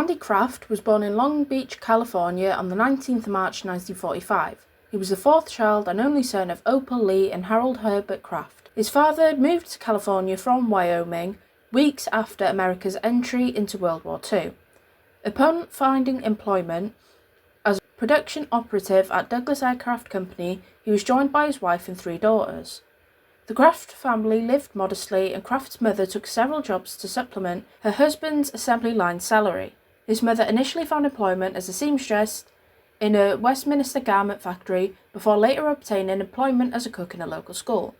Randy Kraft was born in Long Beach, California on the 19th of March 1945. He was the fourth child and only son of Opal Lee and Harold Herbert Kraft. His father had moved to California from Wyoming weeks after America's entry into World War II. Upon finding employment as a production operative at Douglas Aircraft Company, he was joined by his wife and 3 daughters. The Kraft family lived modestly, and Kraft's mother took several jobs to supplement her husband's assembly line salary. His mother initially found employment as a seamstress in a Westminster garment factory before later obtaining employment as a cook in a local school.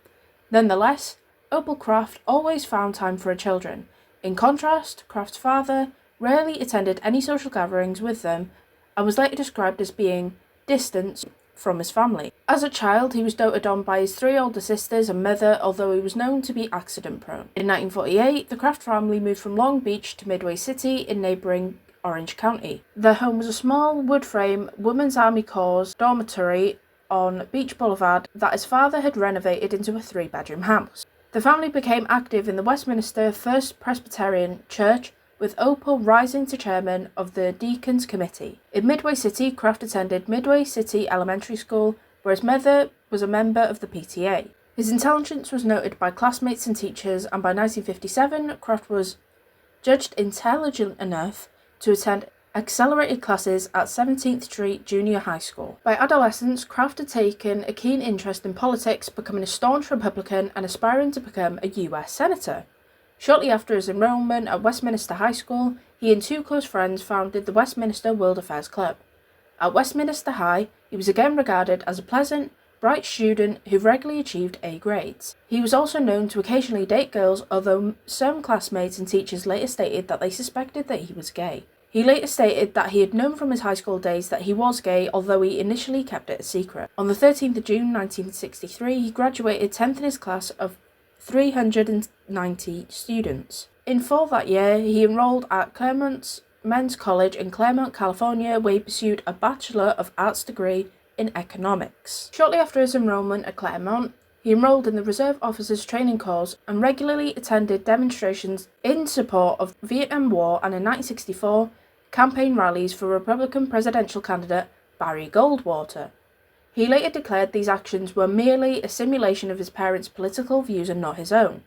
Nonetheless, Opal Kraft always found time for her children. In contrast, Kraft's father rarely attended any social gatherings with them and was later described as being distant from his family. As a child, he was doted on by his 3 older sisters and mother, although he was known to be accident-prone. In 1948, the Kraft family moved from Long Beach to Midway City in neighboring Orange County. Their home was a small wood-frame Women's Army Corps dormitory on Beach Boulevard that his father had renovated into a 3-bedroom house. The family became active in the Westminster First Presbyterian Church, with Opal rising to chairman of the Deacons Committee. In Midway City, Kraft attended Midway City Elementary School, where his mother was a member of the PTA. His intelligence was noted by classmates and teachers, and by 1957, Kraft was judged intelligent enough to attend accelerated classes at 17th Street Junior High School. By adolescence, Kraft had taken a keen interest in politics, becoming a staunch Republican and aspiring to become a US Senator. Shortly after his enrollment at Westminster High School, he and 2 close friends founded the Westminster World Affairs Club. At Westminster High, he was again regarded as a pleasant, bright student who regularly achieved A grades. He was also known to occasionally date girls, although some classmates and teachers later stated that they suspected that he was gay. He later stated that he had known from his high school days that he was gay, although he initially kept it a secret. On the 13th of June 1963, he graduated 10th in his class of 390 students. In fall that year, he enrolled at Claremont Men's College in Claremont, California, where he pursued a Bachelor of Arts degree in economics. Shortly after his enrollment at Claremont, he enrolled in the Reserve Officers Training Corps and regularly attended demonstrations in support of the Vietnam War, and in 1964, campaign rallies for Republican presidential candidate Barry Goldwater. He later declared these actions were merely a simulation of his parents' political views and not his own,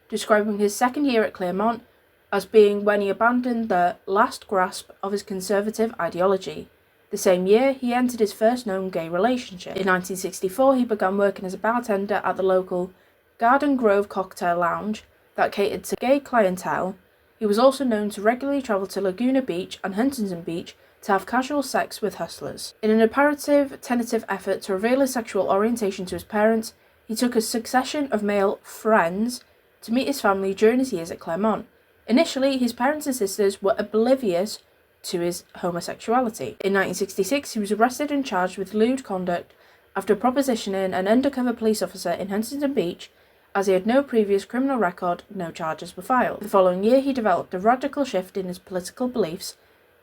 describing his second year at Claremont as being when he abandoned the last grasp of his conservative ideology. The same year, he entered his first known gay relationship. In 1964, he began working as a bartender at the local Garden Grove Cocktail Lounge that catered to gay clientele. He was also known to regularly travel to Laguna Beach and Huntington Beach to have casual sex with hustlers. In an apparently tentative effort to reveal his sexual orientation to his parents, he took a succession of male friends to meet his family during his years at Claremont. Initially, his parents and sisters were oblivious to his homosexuality. In 1966, he was arrested and charged with lewd conduct after propositioning an undercover police officer in Huntington Beach. As he had no previous criminal record, no charges were filed. The following year, he developed a radical shift in his political beliefs,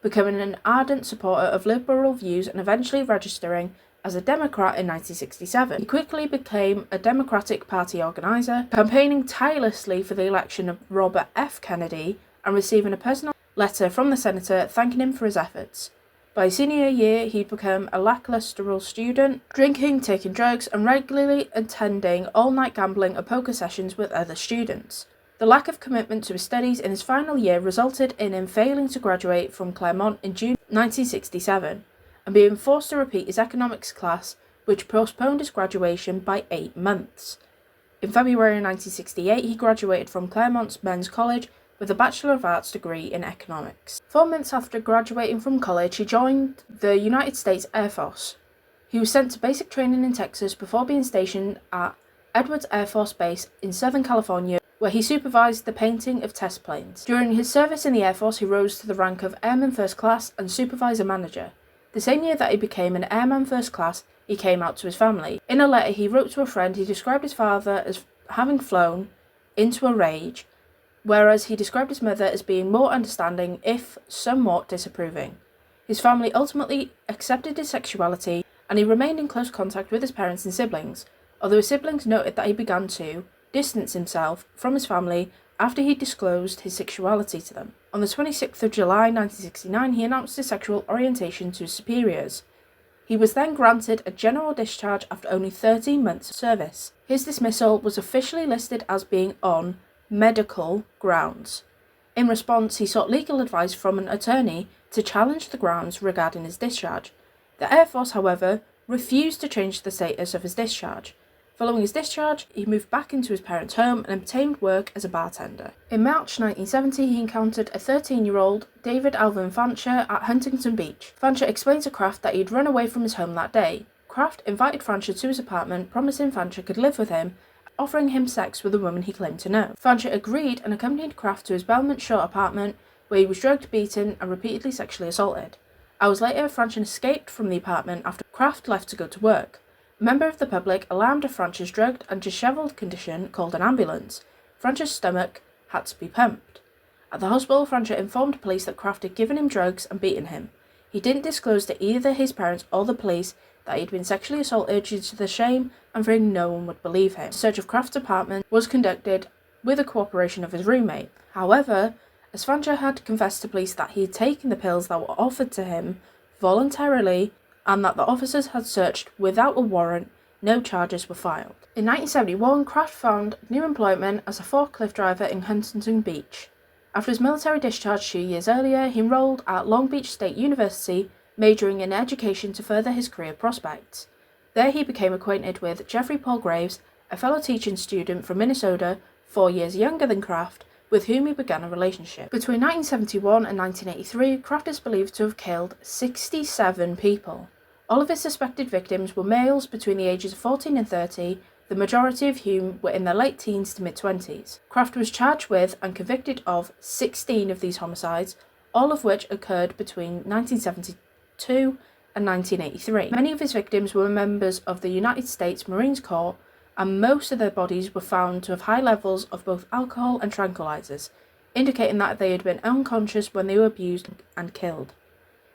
becoming an ardent supporter of liberal views and eventually registering as a Democrat in 1967. He quickly became a Democratic Party organizer, campaigning tirelessly for the election of Robert F. Kennedy and receiving a personal letter from the senator thanking him for his efforts. By his senior year, he'd become a lackluster student, drinking, taking drugs, and regularly attending all-night gambling and poker sessions with other students. The lack of commitment to his studies in his final year resulted in him failing to graduate from Claremont in June 1967 and being forced to repeat his economics class, which postponed his graduation by 8 months. In February 1968, he graduated from Claremont Men's College with a Bachelor of Arts degree in economics. 4 months after graduating from college, he joined the United States Air Force. He was sent to basic training in Texas before being stationed at Edwards Air Force Base in Southern California, where he supervised the painting of test planes. During his service in the Air Force, he rose to the rank of Airman First Class and Supervisor Manager. The same year that he became an Airman First Class, he came out to his family. In a letter he wrote to a friend, he described his father as having flown into a rage, whereas he described his mother as being more understanding, if somewhat disapproving. His family ultimately accepted his sexuality, and he remained in close contact with his parents and siblings, although his siblings noted that he began to distance himself from his family after he disclosed his sexuality to them. On the 26th of July 1969, he announced his sexual orientation to his superiors. He was then granted a general discharge after only 13 months of service. His dismissal was officially listed as being on medical grounds. In response, he sought legal advice from an attorney to challenge the grounds regarding his discharge. The Air Force, however, refused to change the status of his discharge. Following his discharge, he moved back into his parents' home and obtained work as a bartender. In March 1970, he encountered a 13-year-old David Alvin Fancher at Huntington Beach. Fancher explained to Kraft that he'd run away from his home that day. Kraft invited Fancher to his apartment, promising Fancher could live with him, offering him sex with a woman he claimed to know. Fancher agreed and accompanied Kraft to his Belmont Shore apartment, where he was drugged, beaten, and repeatedly sexually assaulted. Hours later, Fancher escaped from the apartment after Kraft left to go to work. A member of the public, alarmed of Fancher's drugged and dishevelled condition, called an ambulance. Fancher's stomach had to be pumped. At the hospital, Fancher informed police that Kraft had given him drugs and beaten him. He didn't disclose to either his parents or the police that he'd been sexually assaulted due to the shame and fearing no one would believe him. A search of Kraft's apartment was conducted with the cooperation of his roommate. However, as Fancher had confessed to police that he had taken the pills that were offered to him voluntarily and that the officers had searched without a warrant, no charges were filed. In 1971, Kraft found new employment as a forklift driver in Huntington Beach. After his military discharge 2 years earlier, he enrolled at Long Beach State University, majoring in education to further his career prospects. There he became acquainted with Jeffrey Paul Graves, a fellow teaching student from Minnesota, 4 years younger than Kraft, with whom he began a relationship. Between 1971 and 1983, Kraft is believed to have killed 67 people. All of his suspected victims were males between the ages of 14 and 30, the majority of whom were in their late teens to mid-20s. Kraft was charged with and convicted of 16 of these homicides, all of which occurred between 1972 and 1983. Many of his victims were members of the United States Marine Corps, and most of their bodies were found to have high levels of both alcohol and tranquilizers, indicating that they had been unconscious when they were abused and killed.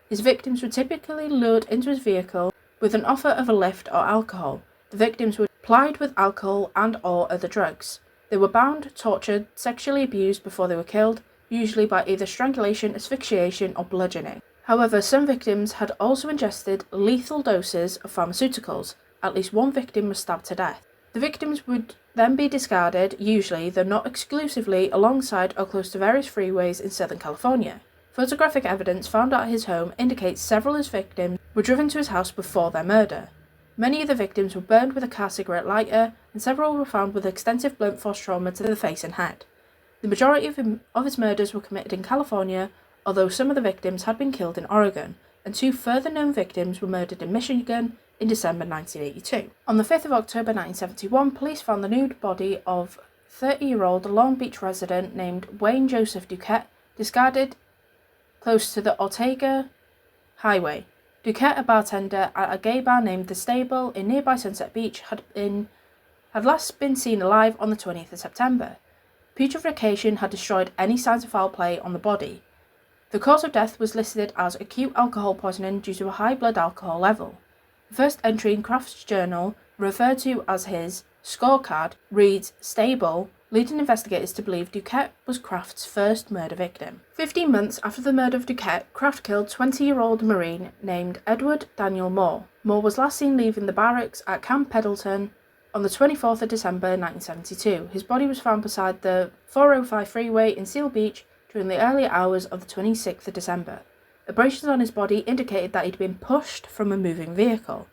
His victims were typically lured into his vehicle with an offer of a lift or alcohol. The victims were plied with alcohol and/or other drugs. They were bound, tortured, sexually abused before they were killed, usually by either strangulation, asphyxiation, or bludgeoning. However, some victims had also ingested lethal doses of pharmaceuticals. At least one victim was stabbed to death. The victims would then be discarded, usually, though not exclusively, alongside or close to various freeways in Southern California. Photographic evidence found at his home indicates several of his victims were driven to his house before their murder. Many of the victims were burned with a car cigarette lighter, and several were found with extensive blunt force trauma to the face and head. The majority of his murders were committed in California, although some of the victims had been killed in Oregon, and 2 further known victims were murdered in Michigan in December 1982. On the 5th of October 1971, police found the nude body of 30-year-old Long Beach resident named Wayne Joseph Duquette, discarded close to the Ortega Highway. Duquette, a bartender at a gay bar named The Stable in nearby Sunset Beach, had last been seen alive on the 20th of September. Putrefaction had destroyed any signs of foul play on the body. The cause of death was listed as acute alcohol poisoning due to a high blood alcohol level. The first entry in Kraft's journal, referred to as his scorecard, reads Stable, leading investigators to believe Duquette was Kraft's first murder victim. 15 months after the murder of Duquette, Kraft killed 20-year-old Marine named Edward Daniel Moore. Moore was last seen leaving the barracks at Camp Pendleton on the 24th of December 1972. His body was found beside the 405 freeway in Seal Beach during the early hours of the 26th of December. Abrasions on his body indicated that he'd been pushed from a moving vehicle.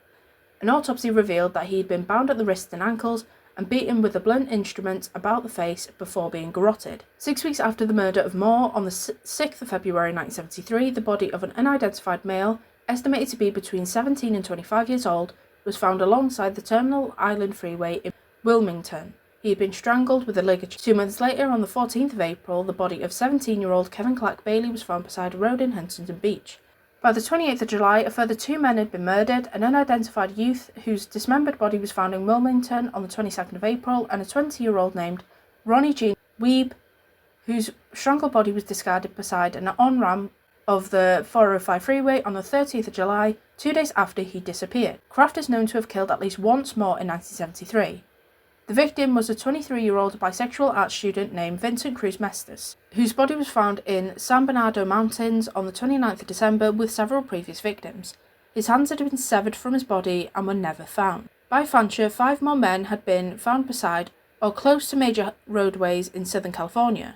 An autopsy revealed that he had been bound at the wrists and ankles and beaten with a blunt instrument about the face before being garroted. 6 weeks after the murder of Moore, on the 6th of February 1973, the body of an unidentified male, estimated to be between 17 and 25 years old, was found alongside the Terminal Island Freeway in Wilmington. He had been strangled with a ligature. 2 months later, on the 14th of April, the body of 17-year-old Kevin Clark Bailey was found beside a road in Huntington Beach. By the 28th of July, a further 2 men had been murdered, an unidentified youth whose dismembered body was found in Wilmington on the 22nd of April, and a 20-year-old named Ronnie Jean Weeb, whose strangled body was discarded beside an on-ramp of the 405 freeway on the 30th of July, 2 days after he disappeared. Kraft is known to have killed at least once more in 1973. The victim was a 23-year-old bisexual art student named Vincent Cruz Mestis, whose body was found in San Bernardo Mountains on the 29th of December with several previous victims. His hands had been severed from his body and were never found. By Fancher, 5 more men had been found beside or close to major roadways in Southern California,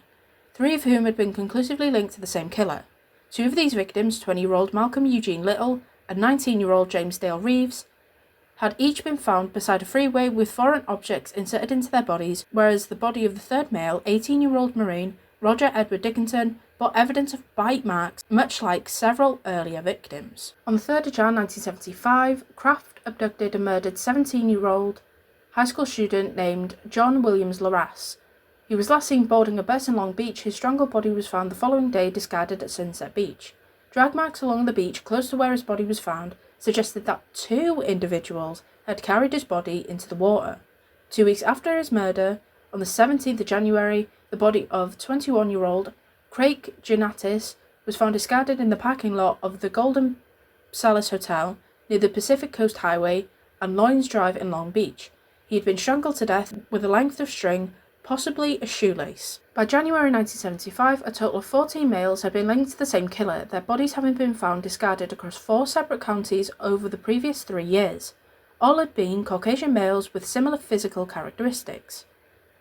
3 of whom had been conclusively linked to the same killer. 2 of these victims, 20-year-old Malcolm Eugene Little and 19-year-old James Dale Reeves, had each been found beside a freeway with foreign objects inserted into their bodies, whereas the body of the third male, 18-year-old Marine Roger Edward Dickinson, bore evidence of bite marks, much like several earlier victims. On the 3rd of January 1975, Kraft abducted and murdered 17-year-old high school student named John Williams Larrass. He was last seen boarding a bus in Long Beach. His strangled body was found the following day discarded at Sunset Beach. Drag marks along the beach close to where his body was found suggested that 2 individuals had carried his body into the water. 2 weeks after his murder, on the 17th of January, the body of 21-year-old Craig Giannatis was found discarded in the parking lot of the Golden Palace Hotel near the Pacific Coast Highway and Loynes Drive in Long Beach. He had been strangled to death with a length of string, possibly a shoelace. By January 1975, a total of 14 males had been linked to the same killer, their bodies having been found discarded across 4 separate counties over the previous 3 years. All had been Caucasian males with similar physical characteristics.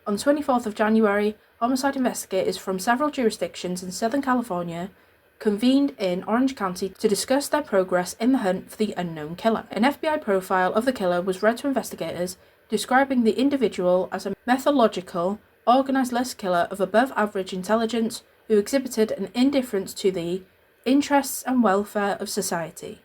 On the 24th of January, homicide investigators from several jurisdictions in Southern California convened in Orange County to discuss their progress in the hunt for the unknown killer. An FBI profile of the killer was read to investigators, describing the individual as a methodological, organised list killer of above-average intelligence who exhibited an indifference to the interests and welfare of society.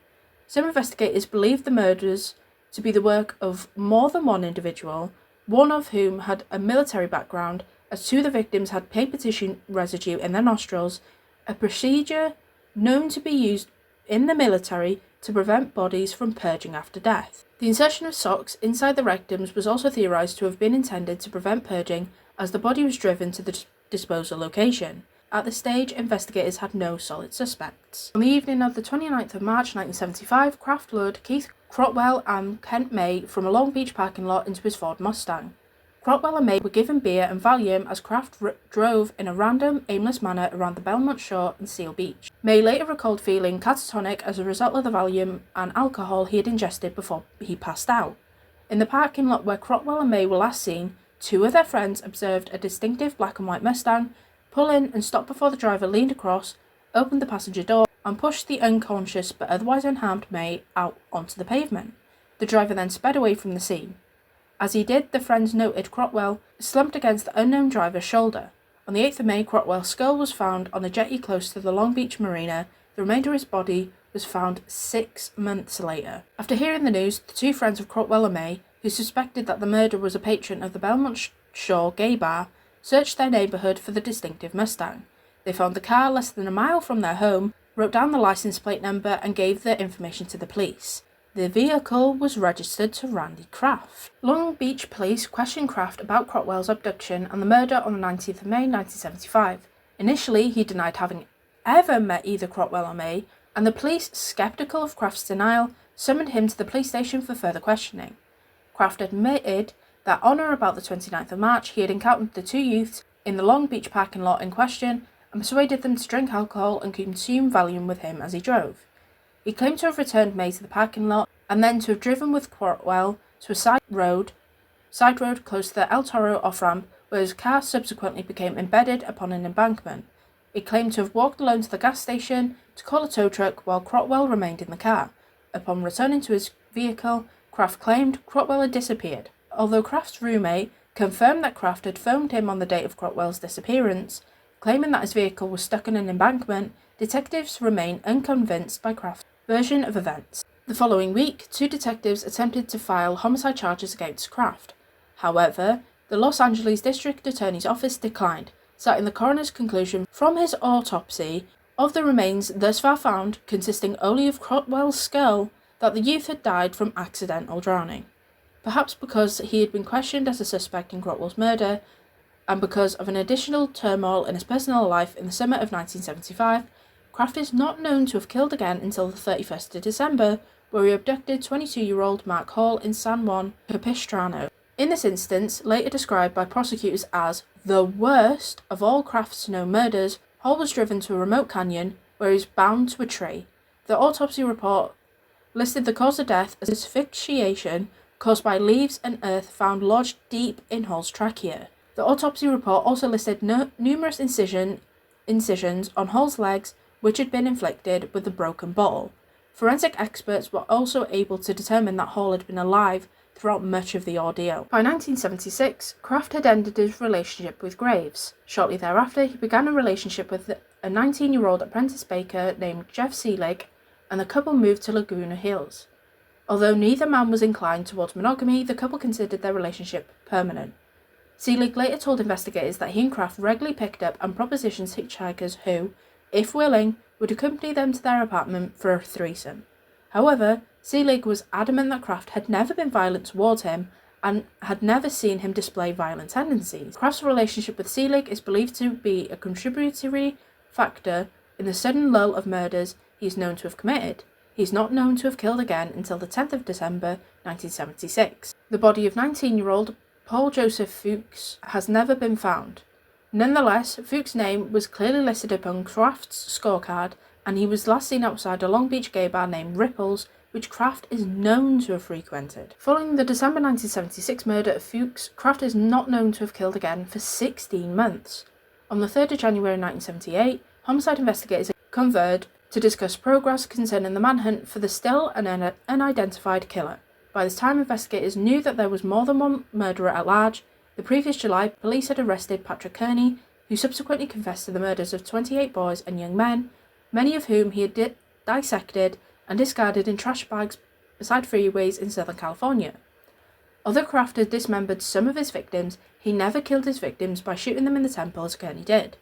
Some investigators believed the murders to be the work of more than one individual, one of whom had a military background, as 2 of the victims had paper tissue residue in their nostrils, a procedure known to be used in the military to prevent bodies from purging after death. The insertion of socks inside the rectums was also theorized to have been intended to prevent purging, as the body was driven to the disposal location. At this stage, investigators had no solid suspects. On the evening of the 29th of March 1975, Kraft lured Keith Crotwell and Kent May from a Long Beach parking lot into his Ford Mustang. Crotwell and May were given beer and Valium as Kraft drove in a random, aimless manner around the Belmont Shore and Seal Beach. May later recalled feeling catatonic as a result of the Valium and alcohol he had ingested before he passed out. In the parking lot where Crotwell and May were last seen, 2 of their friends observed a distinctive black and white Mustang pull in and stop before the driver leaned across, opened the passenger door, and pushed the unconscious but otherwise unharmed May out onto the pavement. The driver then sped away from the scene. As he did, the friends noted Crotwell slumped against the unknown driver's shoulder. On the 8th of May, Crotwell's skull was found on a jetty close to the Long Beach Marina. The remainder of his body was found 6 months later. After hearing the news, the 2 friends of Crotwell and May, who suspected that the murderer was a patron of the Belmont Shore gay bar, searched their neighbourhood for the distinctive Mustang. They found the car less than a mile from their home, wrote down the license plate number and gave the information to the police. The vehicle was registered to Randy Kraft. Long Beach police questioned Kraft about Crotwell's abduction and the murder on the 19th of May 1975. Initially, he denied having ever met either Crotwell or May, and the police, sceptical of Kraft's denial, summoned him to the police station for further questioning. Kraft admitted that on or about the 29th of March, he had encountered the 2 youths in the Long Beach parking lot in question and persuaded them to drink alcohol and consume Valium with him as he drove. He claimed to have returned May to the parking lot and then to have driven with Crotwell to a side road close to the El Toro off-ramp, where his car subsequently became embedded upon an embankment. He claimed to have walked alone to the gas station to call a tow truck while Crotwell remained in the car. Upon returning to his vehicle, Kraft claimed Crotwell had disappeared. Although Kraft's roommate confirmed that Kraft had phoned him on the date of Crotwell's disappearance, claiming that his vehicle was stuck on an embankment, detectives remain unconvinced by Kraft's version of events. The following week, 2 detectives attempted to file homicide charges against Kraft. However, the Los Angeles District Attorney's Office declined, citing the coroner's conclusion from his autopsy of the remains thus far found, consisting only of Crotwell's skull, that the youth had died from accidental drowning. Perhaps because he had been questioned as a suspect in Crotwell's murder, and because of an additional turmoil in his personal life in the summer of 1975, Kraft is not known to have killed again until the 31st of December, where he abducted 22-year-old Mark Hall in San Juan Capistrano. In this instance, later described by prosecutors as the worst of all Kraft's known murders, Hall was driven to a remote canyon where he was bound to a tree. The autopsy report listed the cause of death as asphyxiation caused by leaves and earth found lodged deep in Hall's trachea. The autopsy report also listed numerous incisions on Hall's legs which had been inflicted with a broken bottle. Forensic experts were also able to determine that Hall had been alive throughout much of the ordeal. By 1976, Kraft had ended his relationship with Graves. Shortly thereafter, he began a relationship with a 19-year-old apprentice baker named Jeff Seelig, and the couple moved to Laguna Hills. Although neither man was inclined towards monogamy, the couple considered their relationship permanent. Seelig later told investigators that he and Kraft regularly picked up and propositioned hitchhikers who, if willing, would accompany them to their apartment for a threesome. However, Seelig was adamant that Kraft had never been violent towards him and had never seen him display violent tendencies. Kraft's relationship with Seelig is believed to be a contributory factor in the sudden lull of murders he is known to have committed. He is not known to have killed again until the 10th of December 1976. The body of 19-year-old Paul Joseph Fuchs has never been found. Nonetheless, Fuchs' name was clearly listed upon Kraft's scorecard, and he was last seen outside a Long Beach gay bar named Ripples, which Kraft is known to have frequented. Following the December 1976 murder of Fuchs, Kraft is not known to have killed again for 16 months. On the 3rd of January 1978, homicide investigators convened to discuss progress concerning the manhunt for the still unidentified killer. By this time, investigators knew that there was more than one murderer at large. The previous July, police had arrested Patrick Kearney, who subsequently confessed to the murders of 28 boys and young men, many of whom he had dissected and discarded in trash bags beside freeways in Southern California. Although Kraft had dismembered some of his victims, he never killed his victims by shooting them in the temple as Kearney did.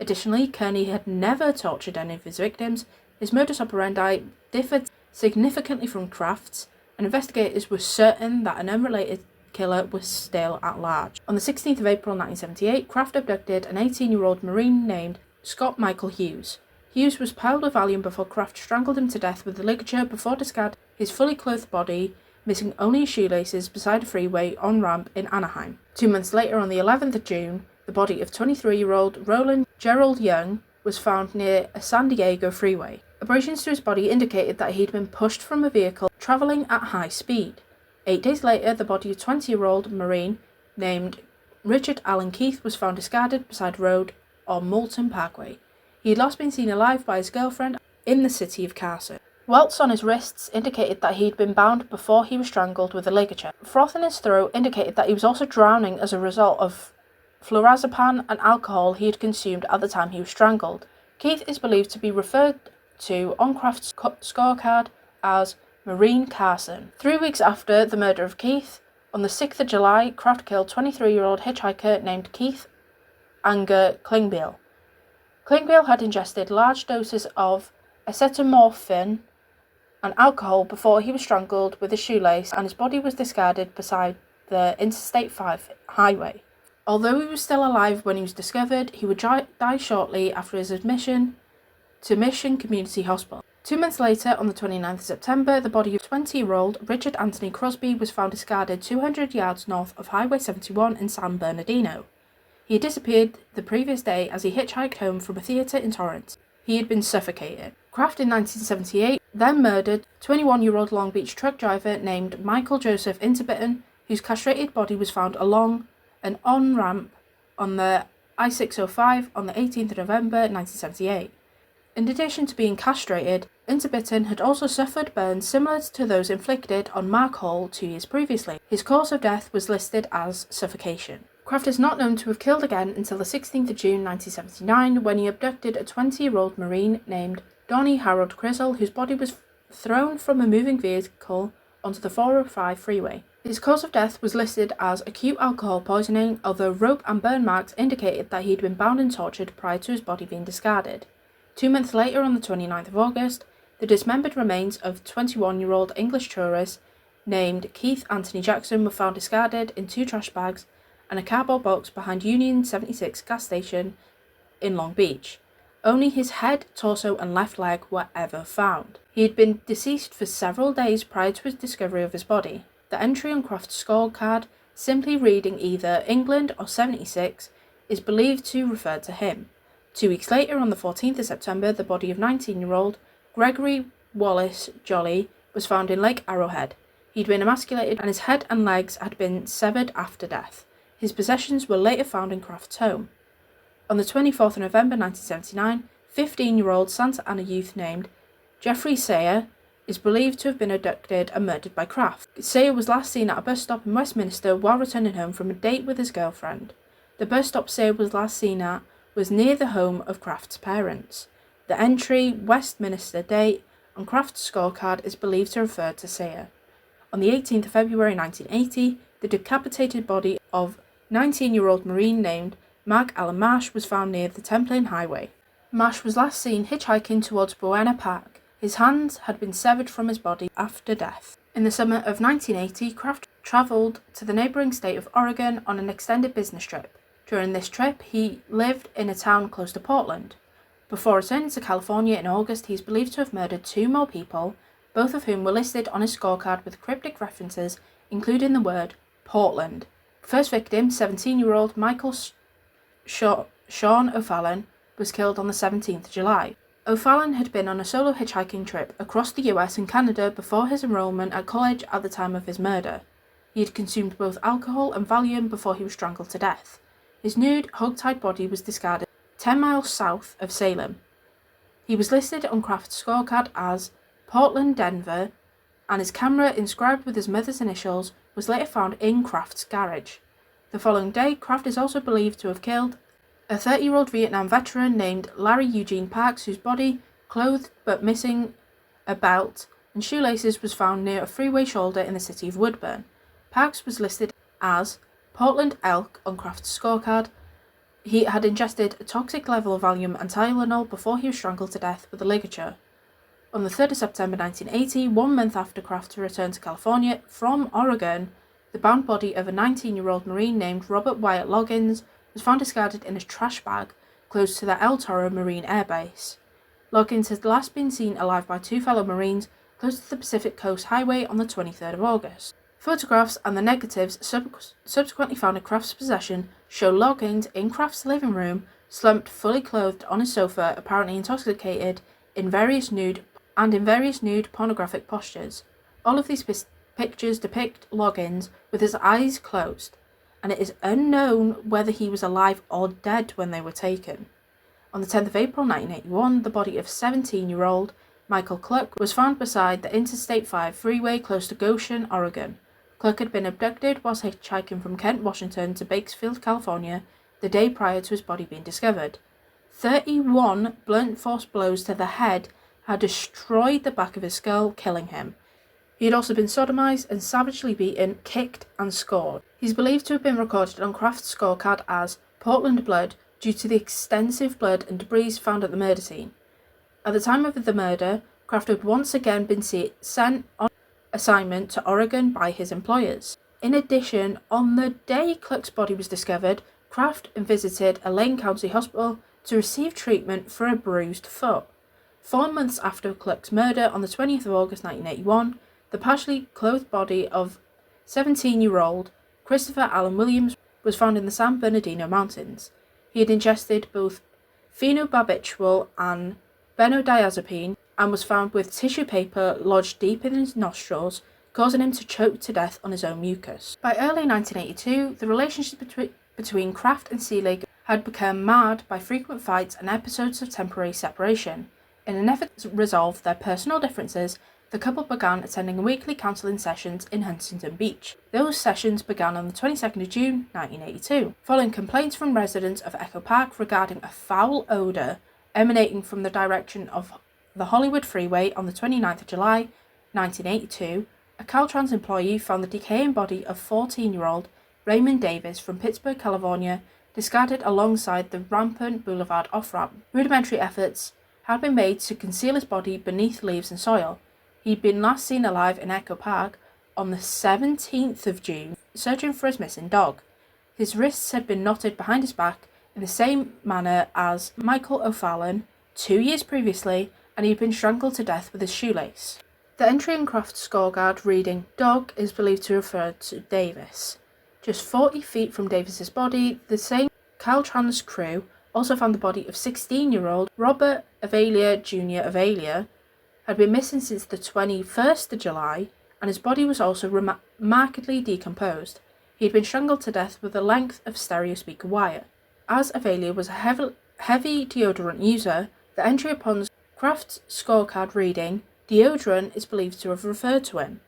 Additionally, Kearney had never tortured any of his victims. His modus operandi differed significantly from Kraft's, and investigators were certain that an unrelated killer was still at large. On the 16th of April 1978, Kraft abducted an 18-year-old Marine named Scott Michael Hughes. Hughes was piled with Valium before Kraft strangled him to death with a ligature before discarding his fully clothed body, missing only his shoelaces, beside a freeway on-ramp in Anaheim. 2 months later, on the 11th of June, the body of 23-year-old Roland Gerald Young was found near a San Diego freeway. Abrasions to his body indicated that he had been pushed from a vehicle travelling at high speed. 8 days later, the body of 20-year-old Marine named Richard Allen Keith was found discarded beside a road on Moulton Parkway. He had last been seen alive by his girlfriend in the city of Carson. Welts on his wrists indicated that he had been bound before he was strangled with a ligature. Froth in his throat indicated that he was also drowning as a result of flurazepam and alcohol he had consumed at the time he was strangled. Keith is believed to be referred to on Kraft's scorecard as Marine Carson. 3 weeks after the murder of Keith, on the 6th of July, Kraft killed 23-year-old hitchhiker named Keith Anger Klingbeil. Klingbeil had ingested large doses of acetaminophen and alcohol before he was strangled with a shoelace, and his body was discarded beside the Interstate 5 highway. Although he was still alive when he was discovered, he would die shortly after his admission to Mission Community Hospital. 2 months later, on the 29th of September, the body of 20-year-old Richard Anthony Crosby was found discarded 200 yards north of Highway 71 in San Bernardino. He had disappeared the previous day as he hitchhiked home from a theatre in Torrance. He had been suffocated. Kraft in 1978 then murdered 21-year-old Long Beach truck driver named Michael Joseph Interbitten, whose castrated body was found along an on-ramp on the I-605 on the 18th of November 1978. In addition to being castrated, Interbitten had also suffered burns similar to those inflicted on Mark Hall 2 years previously. His cause of death was listed as suffocation. Kraft is not known to have killed again until the 16th of June 1979, when he abducted a 20-year-old Marine named Donnie Harold Crizzle, whose body was thrown from a moving vehicle onto the 405 freeway. His cause of death was listed as acute alcohol poisoning, although rope and burn marks indicated that he had been bound and tortured prior to his body being discarded. 2 months later, on the 29th of August, the dismembered remains of 21-year-old English tourist named Keith Anthony Jackson were found discarded in 2 trash bags and a cardboard box behind Union 76 gas station in Long Beach. Only his head, torso and left leg were ever found. He had been deceased for several days prior to his discovery of his body. The entry on Kraft's scorecard simply reading either England or 76 is believed to refer to him. 2 weeks later, on the 14th of September, the body of 19-year-old Gregory Wallace Jolly was found in Lake Arrowhead. He'd been emasculated and his head and legs had been severed after death. His possessions were later found in Kraft's home. On the 24th of November 1979, 15-year-old Santa Ana youth named Jeffrey Sayer is believed to have been abducted and murdered by Kraft. Sayer was last seen at a bus stop in Westminster while returning home from a date with his girlfriend. The bus stop Sayer was last seen at was near the home of Kraft's parents. The entry, Westminster date, on Kraft's scorecard is believed to refer to Sayer. On the 18th of February 1980, the decapitated body of 19-year-old Marine named Mark Allen Marsh was found near the Templin Highway. Marsh was last seen hitchhiking towards Buena Park. His hands had been severed from his body after death. In the summer of 1980, Kraft travelled to the neighbouring state of Oregon on an extended business trip. During this trip, he lived in a town close to Portland. Before returning to California in August, he is believed to have murdered 2 more people, both of whom were listed on his scorecard with cryptic references, including the word Portland. First victim, 17-year-old Michael Sean O'Fallon, was killed on the 17th of July. O'Fallon had been on a solo hitchhiking trip across the US and Canada before his enrollment at college at the time of his murder. He had consumed both alcohol and Valium before he was strangled to death. His nude, hog-tied body was discarded 10 miles south of Salem. He was listed on Kraft's scorecard as Portland, Denver, and his camera, inscribed with his mother's initials, was later found in Kraft's garage. The following day, Kraft is also believed to have killed a 30-year-old Vietnam veteran named Larry Eugene Parks, whose body, clothed but missing a belt and shoelaces, was found near a freeway shoulder in the city of Woodburn. Parks was listed as Portland Elk on Kraft's scorecard. He had ingested a toxic level of Valium and Tylenol before he was strangled to death with a ligature. On the 3rd of September 1980, 1 month after Kraft returned to California from Oregon, the bound body of a 19-year-old Marine named Robert Wyatt Loggins was found discarded in a trash bag close to the El Toro Marine Air Base. Loggins had last been seen alive by 2 fellow Marines close to the Pacific Coast Highway on the 23rd of August. Photographs and the negatives subsequently found in Kraft's possession show Loggins in Kraft's living room, slumped fully clothed on his sofa, apparently intoxicated, in various nude pornographic postures. All of these pictures depict Loggins with his eyes closed, and it is unknown whether he was alive or dead when they were taken. On the 10th of April 1981, the body of 17-year-old Michael Cluck was found beside the Interstate 5 freeway close to Goshen, Oregon. Cluck had been abducted whilst hitchhiking from Kent, Washington to Bakersfield, California, the day prior to his body being discovered. 31 blunt force blows to the head had destroyed the back of his skull, killing him. He had also been sodomized and savagely beaten, kicked and scored. He's believed to have been recorded on Kraft's scorecard as Portland Blood due to the extensive blood and debris found at the murder scene. At the time of the murder, Kraft had once again been sent on assignment to Oregon by his employers. In addition, on the day Cluck's body was discovered, Kraft visited a Lane County hospital to receive treatment for a bruised foot. 4 months after Cluck's murder, on the 20th of August 1981, the partially clothed body of 17-year-old Christopher Allen Williams was found in the San Bernardino Mountains. He had ingested both phenobarbital and benzodiazepine and was found with tissue paper lodged deep in his nostrils, causing him to choke to death on his own mucus. By early 1982, the relationship between Kraft and Selig had become marred by frequent fights and episodes of temporary separation. In an effort to resolve their personal differences, the couple began attending weekly counselling sessions in Huntington Beach. Those sessions began on the 22nd of June 1982, following complaints from residents of Echo Park regarding a foul odour emanating from the direction of the Hollywood Freeway. On the 29th of July 1982, a Caltrans employee found the decaying body of 14-year-old Raymond Davis from Pittsburgh, California, discarded alongside the Rampant Boulevard off-ramp. Rudimentary efforts had been made to conceal his body beneath leaves and soil. He'd been last seen alive in Echo Park on the 17th of June, searching for his missing dog. His wrists had been knotted behind his back in the same manner as Michael O'Fallon 2 years previously, and he'd been strangled to death with his shoelace. The entry in Kraft's scorecard reading "Dog" is believed to refer to Davis. Just 40 feet from Davis's body, the same Caltrans crew also found the body of 16-year-old Robert Avalia Jr. Avalia, had been missing since the 21st of July, and his body was also markedly decomposed. He had been strangled to death with a length of stereo speaker wire. As Avalia was a heavy deodorant user, the entry upon Kraft's scorecard reading, deodorant is believed to have referred to him.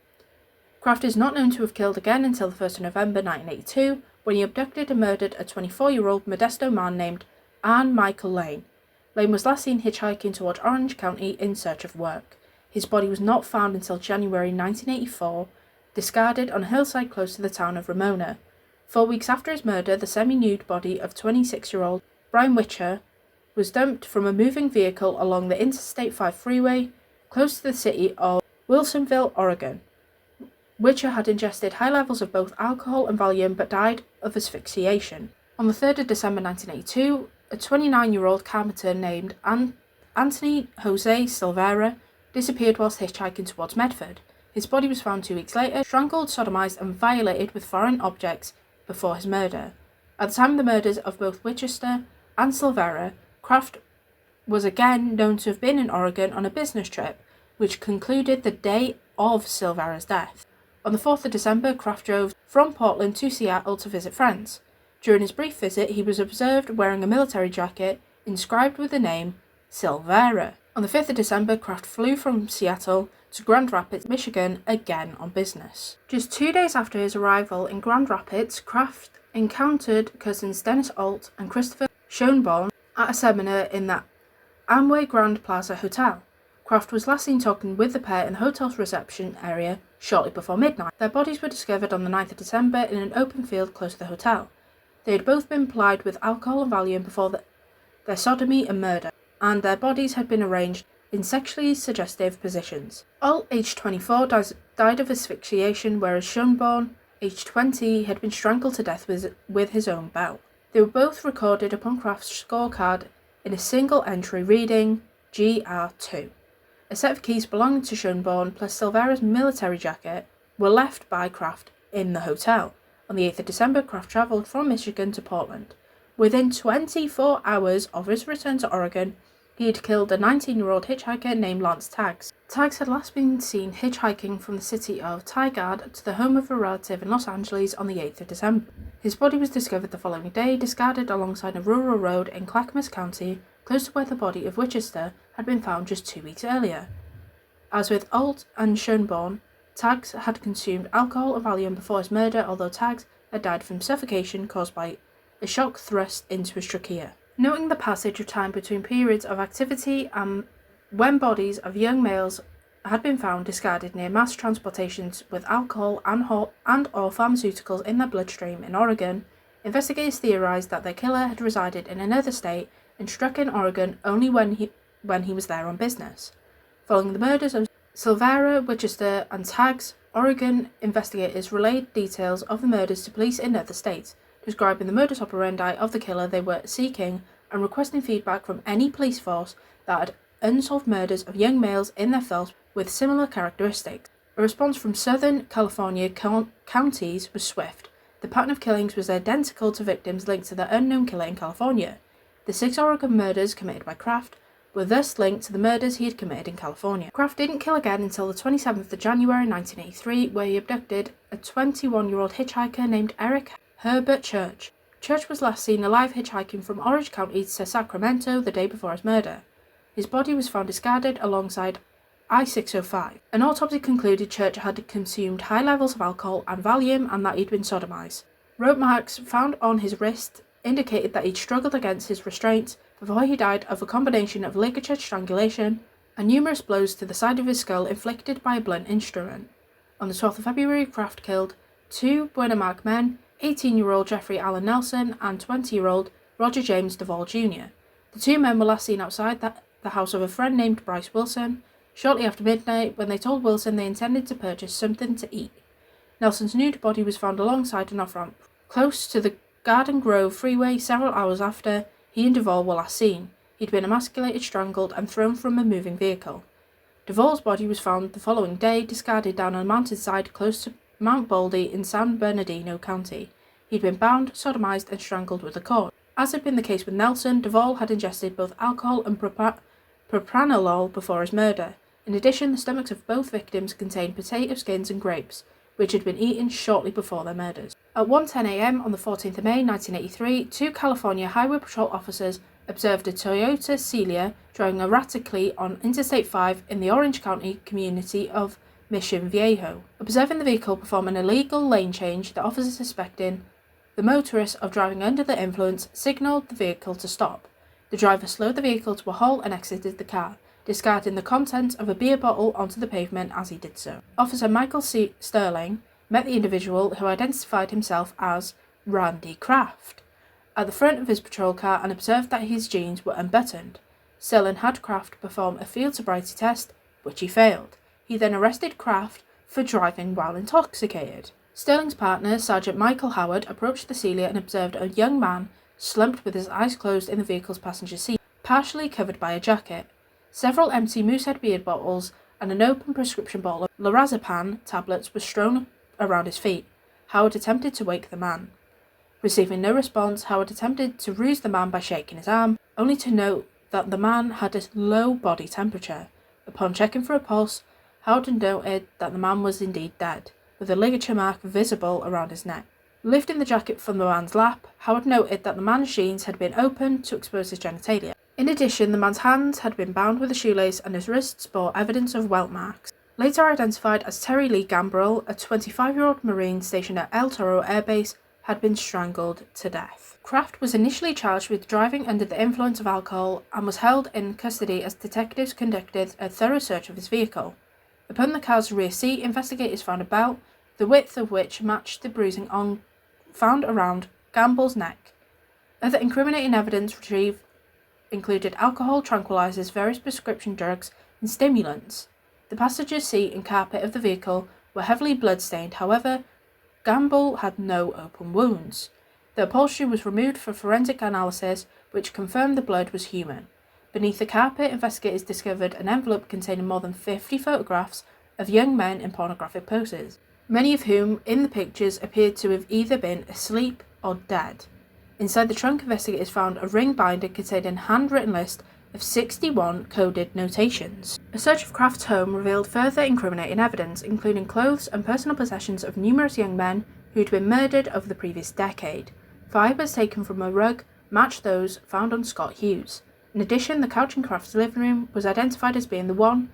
Kraft is not known to have killed again until the 1st of November 1982, when he abducted and murdered a 24-year-old Modesto man named Ann Michael Lane. Lane was last seen hitchhiking towards Orange County in search of work. His body was not found until January 1984, discarded on a hillside close to the town of Ramona. 4 weeks after his murder, the semi-nude body of 26-year-old Brian Witcher was dumped from a moving vehicle along the Interstate 5 freeway, close to the city of Wilsonville, Oregon. Witcher had ingested high levels of both alcohol and Valium but died of asphyxiation. On the 3rd of December 1982, a 29-year-old carpenter named Anthony Jose Silvera disappeared whilst hitchhiking towards Medford. His body was found 2 weeks later, strangled, sodomized, and violated with foreign objects before his murder. At the time of the murders of both Winchester and Silvera, Kraft was again known to have been in Oregon on a business trip, which concluded the day of Silvera's death. On the 4th of December, Kraft drove from Portland to Seattle to visit friends. During his brief visit, he was observed wearing a military jacket inscribed with the name Silvera. On the 5th of December, Kraft flew from Seattle to Grand Rapids, Michigan, again on business. Just 2 days after his arrival in Grand Rapids, Kraft encountered cousins Dennis Alt and Christopher Schoenborn at a seminar in the Amway Grand Plaza Hotel. Kraft was last seen talking with the pair in the hotel's reception area shortly before midnight. Their bodies were discovered on the 9th of December in an open field close to the hotel. They had both been plied with alcohol and Valium before their sodomy and murder, and their bodies had been arranged in sexually suggestive positions. Alt, aged 24, died of asphyxiation, whereas Schoenborn, aged 20, had been strangled to death with his own belt. They were both recorded upon Kraft's scorecard in a single entry reading GR2. A set of keys belonging to Schoenborn plus Silvera's military jacket were left by Kraft in the hotel. On the 8th of December, Kraft travelled from Michigan to Portland. Within 24 hours of his return to Oregon, he had killed a 19-year-old hitchhiker named Lance Taggs. Taggs had last been seen hitchhiking from the city of Tigard to the home of a relative in Los Angeles on the 8th of December. His body was discovered the following day, discarded alongside a rural road in Clackamas County, close to where the body of Winchester had been found just 2 weeks earlier. As with Alt and Schoenborn, Taggs had consumed alcohol and Valium before his murder, although Taggs had died from suffocation caused by a shock thrust into his trachea. Noting the passage of time between periods of activity and when bodies of young males had been found discarded near mass transportations with alcohol and/or pharmaceuticals in their bloodstream in Oregon, investigators theorized that their killer had resided in another state and struck in Oregon only when he was there on business. Following the murders of Silvera, Winchester, and Taggs, Oregon investigators relayed details of the murders to police in other states, describing the modus operandi of the killer they were seeking and requesting feedback from any police force that had unsolved murders of young males in their files with similar characteristics. A response from Southern California counties was swift. The pattern of killings was identical to victims linked to the unknown killer in California. The 6 Oregon murders committed by Kraft were thus linked to the murders he had committed in California. Kraft didn't kill again until the 27th of January 1983, where he abducted a 21-year-old hitchhiker named Eric Herbert Church. Church was last seen alive hitchhiking from Orange County to Sacramento the day before his murder. His body was found discarded alongside I-605. An autopsy concluded Church had consumed high levels of alcohol and Valium and that he'd been sodomized. Rope marks found on his wrist indicated that he'd struggled against his restraints before he died of a combination of ligature strangulation and numerous blows to the side of his skull inflicted by a blunt instrument. On the 12th of February, Kraft killed 2 Buena Mark men, 18-year-old Jeffrey Allen Nelson and 20-year-old Roger James Duvall Jr. The 2 men were last seen outside the house of a friend named Bryce Wilson shortly after midnight when they told Wilson they intended to purchase something to eat. Nelson's nude body was found alongside an off-ramp close to the Garden Grove freeway several hours after he and Duvall were last seen. He'd been emasculated, strangled, and thrown from a moving vehicle. Duvall's body was found the following day, discarded down a mountainside close to Mount Baldy in San Bernardino County. he'd been bound, sodomized, and strangled with a cord. As had been the case with Nelson, Duvall had ingested both alcohol and propranolol before his murder. In addition, the stomachs of both victims contained potato skins and grapes, which had been eaten shortly before their murders. At 1:10 a.m. on the 14th of May 1983, two California Highway Patrol officers observed a Toyota Celia driving erratically on Interstate 5 in the Orange County community of Mission Viejo. Observing the vehicle perform an illegal lane change, the officers, suspecting the motorist of driving under the influence, signalled the vehicle to stop. The driver slowed the vehicle to a halt and exited the car, discarding the contents of a beer bottle onto the pavement as he did so. Officer Michael C. Sterling met the individual, who identified himself as Randy Kraft, at the front of his patrol car and observed that his jeans were unbuttoned. Sterling had Kraft perform a field sobriety test, which he failed. He then arrested Kraft for driving while intoxicated. Sterling's partner, Sergeant Michael Howard, approached the Celia and observed a young man slumped with his eyes closed in the vehicle's passenger seat, partially covered by a jacket. Several empty Moosehead beer bottles and an open prescription bottle of lorazepam tablets were strewn around his feet. Howard attempted to wake the man. Receiving no response, Howard attempted to rouse the man by shaking his arm, only to note that the man had a low body temperature. Upon checking for a pulse, Howard noted that the man was indeed dead, with a ligature mark visible around his neck. Lifting the jacket from the man's lap, Howard noted that the man's jeans had been opened to expose his genitalia. In addition, the man's hands had been bound with a shoelace and his wrists bore evidence of welt marks. Later identified as Terry Lee Gambrell, a 25-year-old Marine stationed at El Toro Air Base, had been strangled to death. Kraft was initially charged with driving under the influence of alcohol and was held in custody as detectives conducted a thorough search of his vehicle. Upon the car's rear seat, investigators found a belt, the width of which matched the bruising found around Gambrell's neck. Other incriminating evidence retrieved included alcohol, tranquilizers, various prescription drugs, and stimulants. The passenger seat and carpet of the vehicle were heavily blood-stained. However, Gambrell had no open wounds. The upholstery was removed for forensic analysis, which confirmed the blood was human. Beneath the carpet, investigators discovered an envelope containing more than 50 photographs of young men in pornographic poses, many of whom in the pictures appeared to have either been asleep or dead. Inside the trunk, investigators found a ring binder containing a handwritten list of 61 coded notations. A search of Kraft's home revealed further incriminating evidence, including clothes and personal possessions of numerous young men who had been murdered over the previous decade. Fibers taken from a rug matched those found on Scott Hughes. In addition, the couch in Kraft's living room was identified as being the one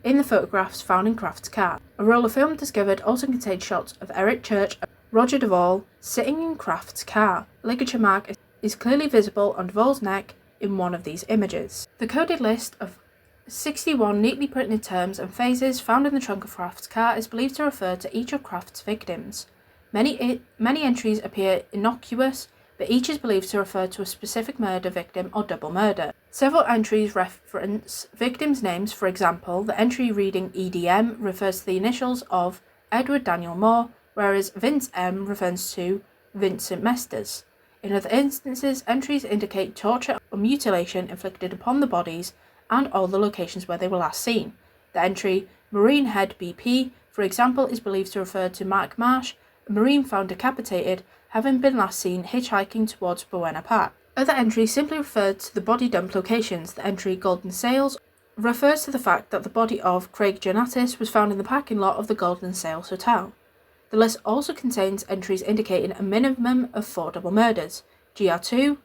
in the photographs found in Kraft's car. A roll of film discovered also contained shots of Eric Church and Roger Duvall sitting in Kraft's car. A ligature mark is clearly visible on Duvall's neck in one of these images. The coded list of 61 neatly printed terms and phases found in the trunk of Kraft's car is believed to refer to each of Kraft's victims. Many entries appear innocuous, but each is believed to refer to a specific murder victim or double murder. Several entries reference victims' names. For example, the entry reading EDM refers to the initials of Edward Daniel Moore, whereas Vince M refers to Vincent Mesters. In other instances, entries indicate torture or mutilation inflicted upon the bodies and all the locations where they were last seen. The entry Marine Head BP, for example, is believed to refer to Mark Marsh, a Marine found decapitated, having been last seen hitchhiking towards Buena Park. Other entries simply refer to the body dump locations. The entry Golden Sails refers to the fact that the body of Craig Jonatis was found in the parking lot of the Golden Sails Hotel. The list also contains entries indicating a minimum of 4 double murders. GR2,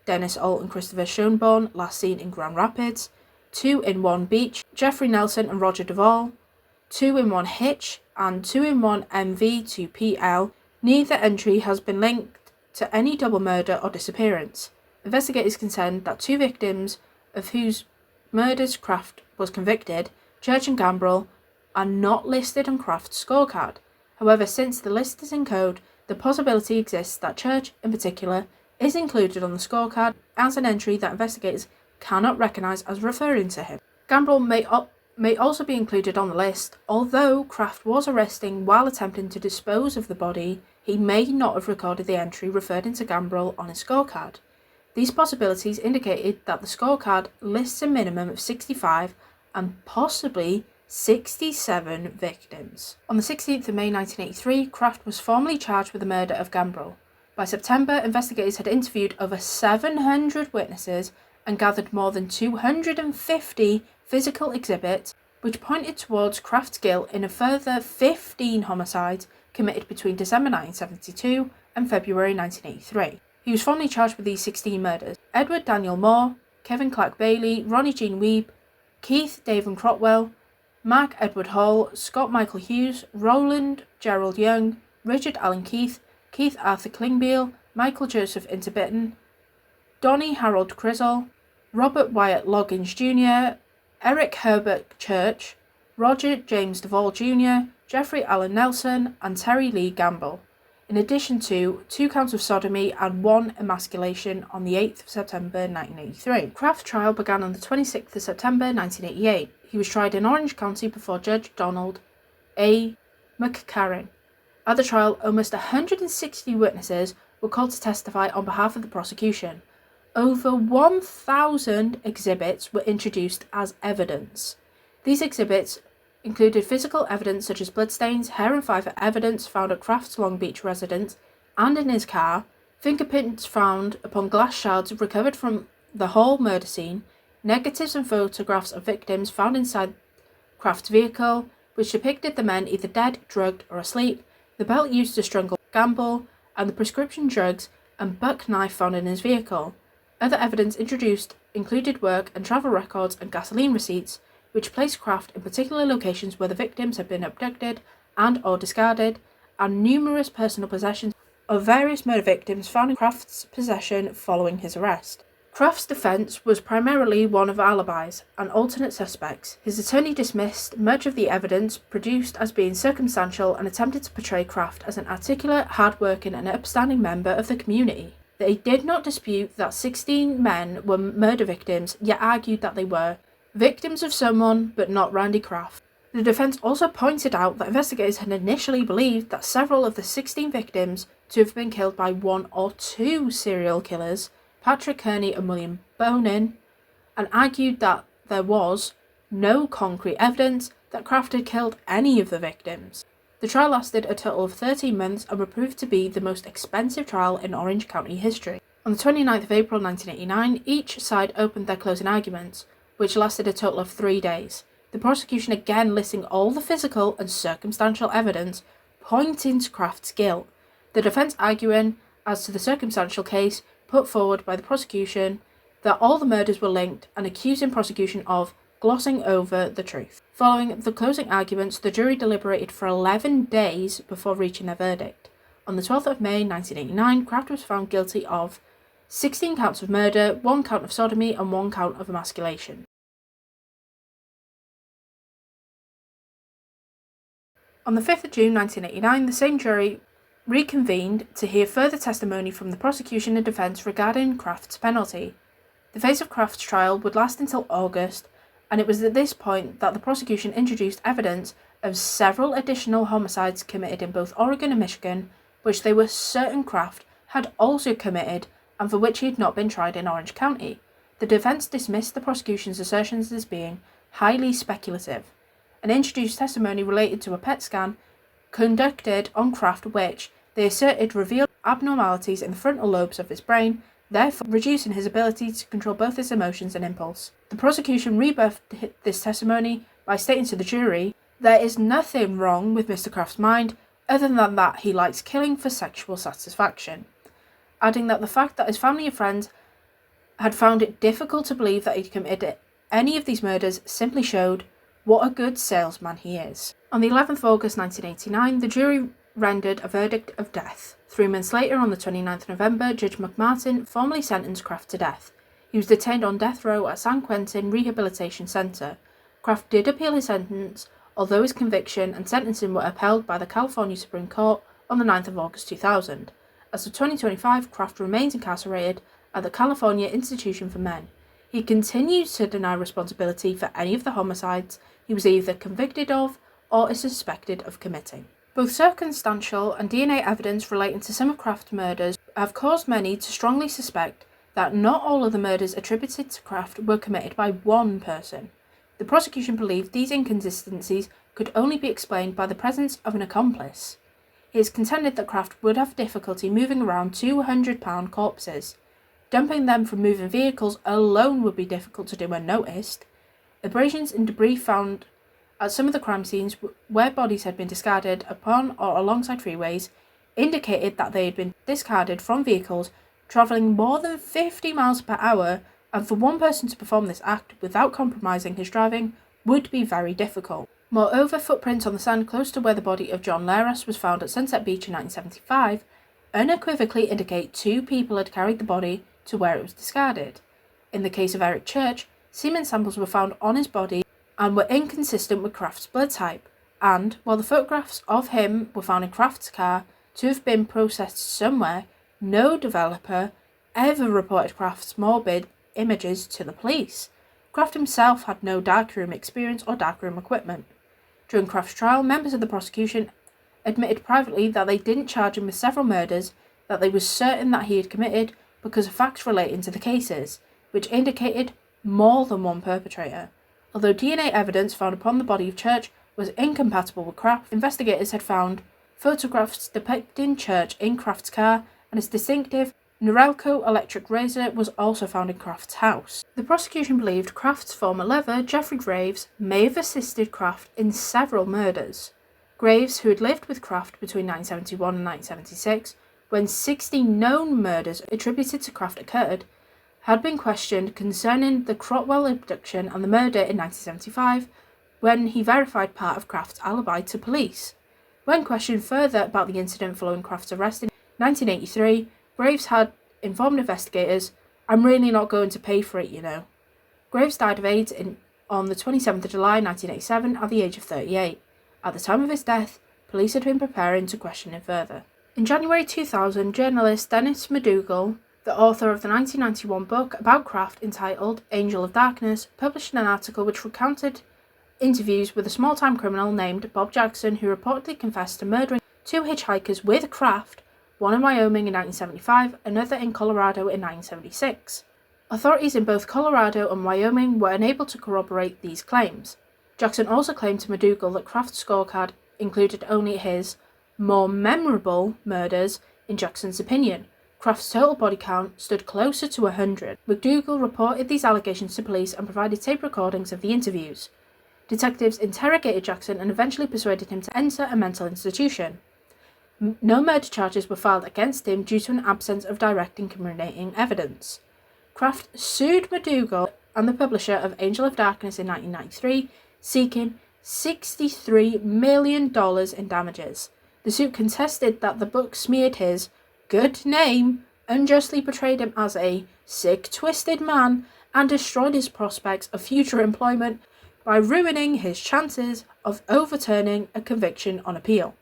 Dennis Alt and Christopher Schoenborn, last seen in Grand Rapids, 2 in 1 Beach, Jeffrey Nelson and Roger Duvall, 2 in 1 Hitch, and 2 in 1 MV2PL. Neither entry has been linked to any double murder or disappearance. Investigators contend that 2 victims of whose murders Kraft was convicted, Church and Gambrell, are not listed on Kraft's scorecard. However, since the list is in code, the possibility exists that Church, in particular, is included on the scorecard as an entry that investigators cannot recognise as referring to him. Gambrell may also be included on the list. Although Kraft was arresting while attempting to dispose of the body, he may not have recorded the entry referring to Gambrell on his scorecard. These possibilities indicated that the scorecard lists a minimum of 65 and possibly 67 victims. On the 16th of May 1983, Kraft was formally charged with the murder of Gambrill. By September, investigators had interviewed over 700 witnesses and gathered more than 250 physical exhibits, which pointed towards Kraft's guilt in a further 15 homicides committed between December 1972 and February 1983. He was formally charged with these 16 murders. Edward Daniel Moore, Kevin Clark Bailey, Ronnie Jean Weeb, Keith Davin Crotwell, Mark Edward Hall, Scott Michael Hughes, Roland Gerald Young, Richard Allen Keith, Keith Arthur Klingbeil, Michael Joseph Interbitten, Donnie Harold Crizzle, Robert Wyatt Loggins Jr., Eric Herbert Church, Roger James Duvall Jr., Jeffrey Allen Nelson, and Terry Lee Gamble, in addition to 2 counts of sodomy and 1 emasculation on the 8th of September 1983. Kraft's trial began on the 26th of September 1988. He was tried in Orange County before Judge Donald A. McCarran. At the trial, almost 160 witnesses were called to testify on behalf of the prosecution. Over 1,000 exhibits were introduced as evidence. These exhibits included physical evidence such as bloodstains, hair and fibre evidence found at Kraft's Long Beach residence and in his car, fingerprints found upon glass shards recovered from the whole murder scene, negatives and photographs of victims found inside Kraft's vehicle, which depicted the men either dead, drugged, or asleep, the belt used to strangle Gamble, and the prescription drugs and buck knife found in his vehicle. Other evidence introduced included work and travel records and gasoline receipts, which placed Kraft in particular locations where the victims had been abducted and or discarded, and numerous personal possessions of various murder victims found in Kraft's possession following his arrest. Kraft's defence was primarily one of alibis and alternate suspects. His attorney dismissed much of the evidence produced as being circumstantial and attempted to portray Kraft as an articulate, hard-working and upstanding member of the community. They did not dispute that 16 men were murder victims, yet argued that they were victims of someone but not Randy Kraft. The defence also pointed out that investigators had initially believed that several of the 16 victims to have been killed by 1 or 2 serial killers, Patrick Kearney and William Bonin, and argued that there was no concrete evidence that Kraft had killed any of the victims. The trial lasted a total of 13 months and would prove to be the most expensive trial in Orange County history. On the 29th of April 1989, each side opened their closing arguments, which lasted a total of 3 days. The prosecution again listing all the physical and circumstantial evidence pointing to Kraft's guilt. The defence arguing as to the circumstantial case put forward by the prosecution that all the murders were linked and accusing prosecution of glossing over the truth. Following the closing arguments, the jury deliberated for 11 days before reaching their verdict. On the 12th of May 1989, Kraft was found guilty of 16 counts of murder, 1 count of sodomy and 1 count of emasculation. On the 5th of June 1989, the same jury reconvened to hear further testimony from the prosecution and defence regarding Kraft's penalty. The phase of Kraft's trial would last until August, and it was at this point that the prosecution introduced evidence of several additional homicides committed in both Oregon and Michigan, which they were certain Kraft had also committed and for which he had not been tried in Orange County. The defence dismissed the prosecution's assertions as being highly speculative, and introduced testimony related to a PET scan conducted on Kraft which they asserted revealed abnormalities in the frontal lobes of his brain, therefore reducing his ability to control both his emotions and impulse. The prosecution rebuffed this testimony by stating to the jury, "There is nothing wrong with Mr. Kraft's mind other than that he likes killing for sexual satisfaction," adding that the fact that his family and friends had found it difficult to believe that he'd committed any of these murders simply showed what a good salesman he is. On the 11th of August 1989, the jury rendered a verdict of death. 3 months later, on the 29th of November, Judge McMartin formally sentenced Kraft to death. He was detained on death row at San Quentin Rehabilitation Center. Kraft did appeal his sentence, although his conviction and sentencing were upheld by the California Supreme Court on the 9th of August 2000. As of 2025, Kraft remains incarcerated at the California Institution for Men. He continues to deny responsibility for any of the homicides he was either convicted of or is suspected of committing. Both circumstantial and DNA evidence relating to some of Kraft's murders have caused many to strongly suspect that not all of the murders attributed to Kraft were committed by one person. The prosecution believed these inconsistencies could only be explained by the presence of an accomplice. It is contended that Kraft would have difficulty moving around 200-pound corpses. Dumping them from moving vehicles alone would be difficult to do unnoticed. Abrasions and debris found at some of the crime scenes where bodies had been discarded upon or alongside freeways indicated that they had been discarded from vehicles travelling more than 50 miles per hour, and for one person to perform this act without compromising his driving would be very difficult. Moreover, footprints on the sand close to where the body of John Leras was found at Sunset Beach in 1975 unequivocally indicate two people had carried the body to where it was discarded. In the case of Eric Church, semen samples were found on his body and were inconsistent with Kraft's blood type, and while the photographs of him were found in Kraft's car to have been processed somewhere, no developer ever reported Kraft's morbid images to the police. Kraft himself had no darkroom experience or darkroom equipment. During Kraft's trial, members of the prosecution admitted privately that they didn't charge him with several murders that they were certain that he had committed because of facts relating to the cases, which indicated more than one perpetrator. Although DNA evidence found upon the body of Church was incompatible with Kraft, investigators had found photographs depicting Church in Kraft's car, and his distinctive Norelco electric razor was also found in Kraft's house. The prosecution believed Kraft's former lover, Jeffrey Graves, may have assisted Kraft in several murders. Graves, who had lived with Kraft between 1971 and 1976, when 60 known murders attributed to Kraft occurred, had been questioned concerning the Crotwell abduction and the murder in 1975, when he verified part of Kraft's alibi to police. When questioned further about the incident following Kraft's arrest in 1983, Graves had informed investigators, "I'm really not going to pay for it, you know." Graves died of AIDS on the 27th of July 1987 at the age of 38. At the time of his death, police had been preparing to question him further. In January 2000, journalist Dennis McDougall, the author of the 1991 book about Kraft entitled Angel of Darkness, published an article which recounted interviews with a small-time criminal named Bob Jackson, who reportedly confessed to murdering two hitchhikers with Kraft, one in Wyoming in 1975, another in Colorado in 1976. Authorities in both Colorado and Wyoming were unable to corroborate these claims. Jackson also claimed to McDougall that Kraft's scorecard included only his more memorable murders. In Jackson's opinion, Kraft's total body count stood closer to 100. McDougall reported these allegations to police and provided tape recordings of the interviews. Detectives interrogated Jackson and eventually persuaded him to enter a mental institution. No murder charges were filed against him due to an absence of direct incriminating evidence. Kraft sued McDougall and the publisher of Angel of Darkness in 1993, seeking $63 million in damages. The suit contested that the book smeared his good name, unjustly portrayed him as a sick, twisted man, and destroyed his prospects of future employment by ruining his chances of overturning a conviction on appeal.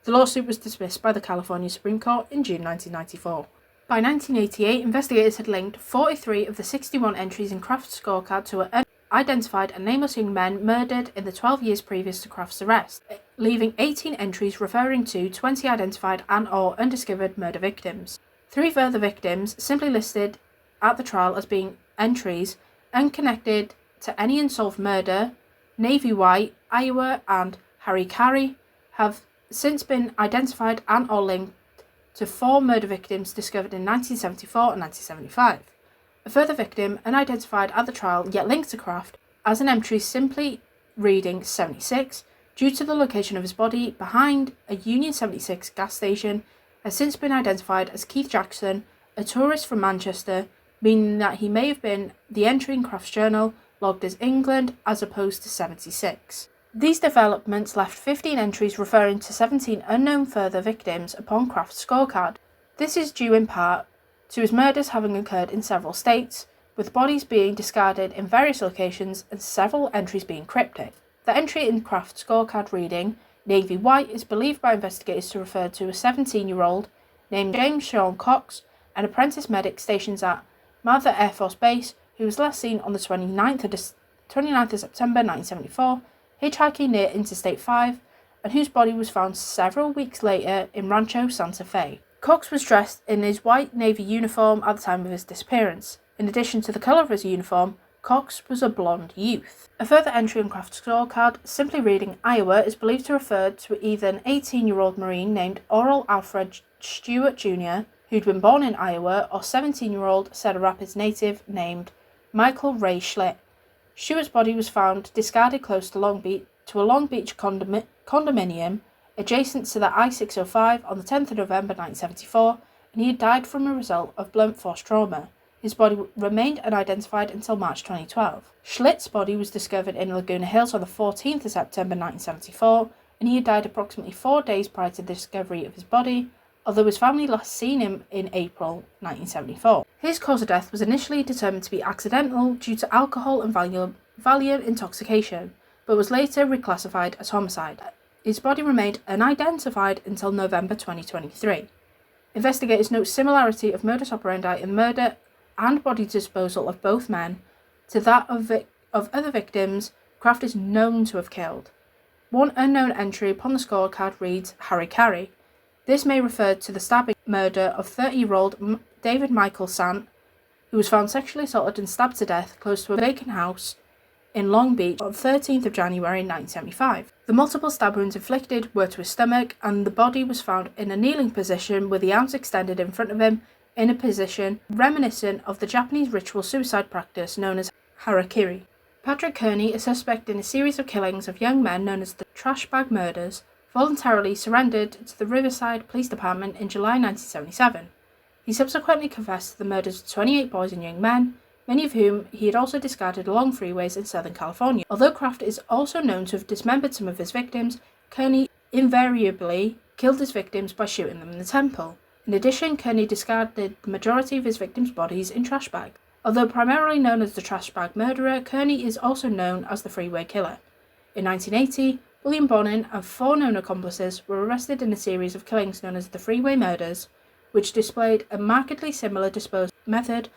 The lawsuit was dismissed by the California Supreme Court in June 1994. By 1988, investigators had linked 43 of the 61 entries in Kraft's scorecard to unidentified and nameless young men murdered in the 12 years previous to Kraft's arrest, leaving 18 entries referring to 20 identified and/or undiscovered murder victims. 3 further victims, simply listed at the trial as being entries unconnected to any unsolved murder, Navy White, Iowa, and Harry Carey, have since been identified and/or linked to 4 murder victims discovered in 1974 and 1975. A further victim, unidentified at the trial yet linked to Kraft, as an entry simply reading 76, due to the location of his body behind a Union 76 gas station, has since been identified as Keith Jackson, a tourist from Manchester, meaning that he may have been the entry in Kraft's journal logged as England as opposed to 76. These developments left 15 entries referring to 17 unknown further victims upon Kraft's scorecard. This is due in part to his murders having occurred in several states, with bodies being discarded in various locations and several entries being cryptic. The entry in Kraft's scorecard reading Navy White is believed by investigators to refer to a 17-year-old named James Sean Cox, an apprentice medic stationed at Mather Air Force Base, who was last seen on the 29th of September 1974, hitchhiking near Interstate 5, and whose body was found several weeks later in Rancho Santa Fe. Cox was dressed in his white Navy uniform at the time of his disappearance. In addition to the colour of his uniform, Cox was a blonde youth. A further entry on Kraft's scorecard, simply reading Iowa, is believed to refer to either an 18-year-old Marine named Oral Alfred Stewart Jr., who'd been born in Iowa, or 17-year-old Cedar Rapids native named Michael Ray Schlitt. Stewart's body was found discarded close to a Long Beach condominium adjacent to the I-605 on the 10th of November 1974, and he had died from a result of blunt force trauma. His body remained unidentified until March 2012. Schlitt's body was discovered in Laguna Hills on the 14th of September 1974, and he had died approximately 4 days prior to the discovery of his body, although his family last seen him in April 1974. His cause of death was initially determined to be accidental due to alcohol and Valium intoxication, but was later reclassified as homicide. His body remained unidentified until November 2023. Investigators note similarity of modus operandi in murder and body disposal of both men to that of other victims Kraft is known to have killed. One unknown entry upon the scorecard reads Harry Carey. This may refer to the stabbing murder of 30-year-old David Michael Sant, who was found sexually assaulted and stabbed to death close to a vacant house in Long Beach on 13th of January 1975. The multiple stab wounds inflicted were to his stomach, and the body was found in a kneeling position with the arms extended in front of him in a position reminiscent of the Japanese ritual suicide practice known as harakiri. Patrick Kearney, a suspect in a series of killings of young men known as the Trash Bag Murders, voluntarily surrendered to the Riverside Police Department in July 1977. He subsequently confessed to the murders of 28 boys and young men, many of whom he had also discarded along freeways in Southern California. Although Kraft is also known to have dismembered some of his victims, Kearney invariably killed his victims by shooting them in the temple. In addition, Kearney discarded the majority of his victims' bodies in trash bags. Although primarily known as the Trash Bag Murderer, Kearney is also known as the Freeway Killer. In 1980, William Bonin and 4 known accomplices were arrested in a series of killings known as the Freeway Murders, which displayed a markedly similar disposal method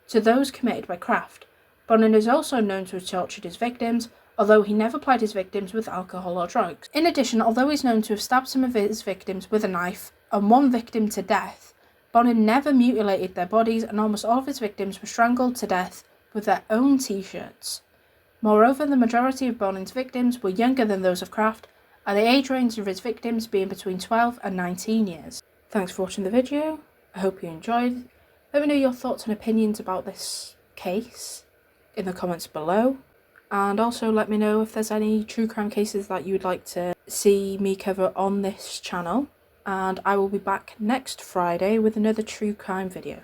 to those committed by Kraft. Bonin is also known to have tortured his victims, although he never plied his victims with alcohol or drugs. In addition, although he's known to have stabbed some of his victims with a knife and one victim to death, Bonin never mutilated their bodies, and almost all of his victims were strangled to death with their own t-shirts. Moreover, the majority of Bonin's victims were younger than those of Kraft, and the age range of his victims being between 12 and 19 years. Thanks for watching the video. I hope you enjoyed. Let me know your thoughts and opinions about this case in the comments below, and also let me know if there's any true crime cases that you would like to see me cover on this channel, and I will be back next Friday with another true crime video.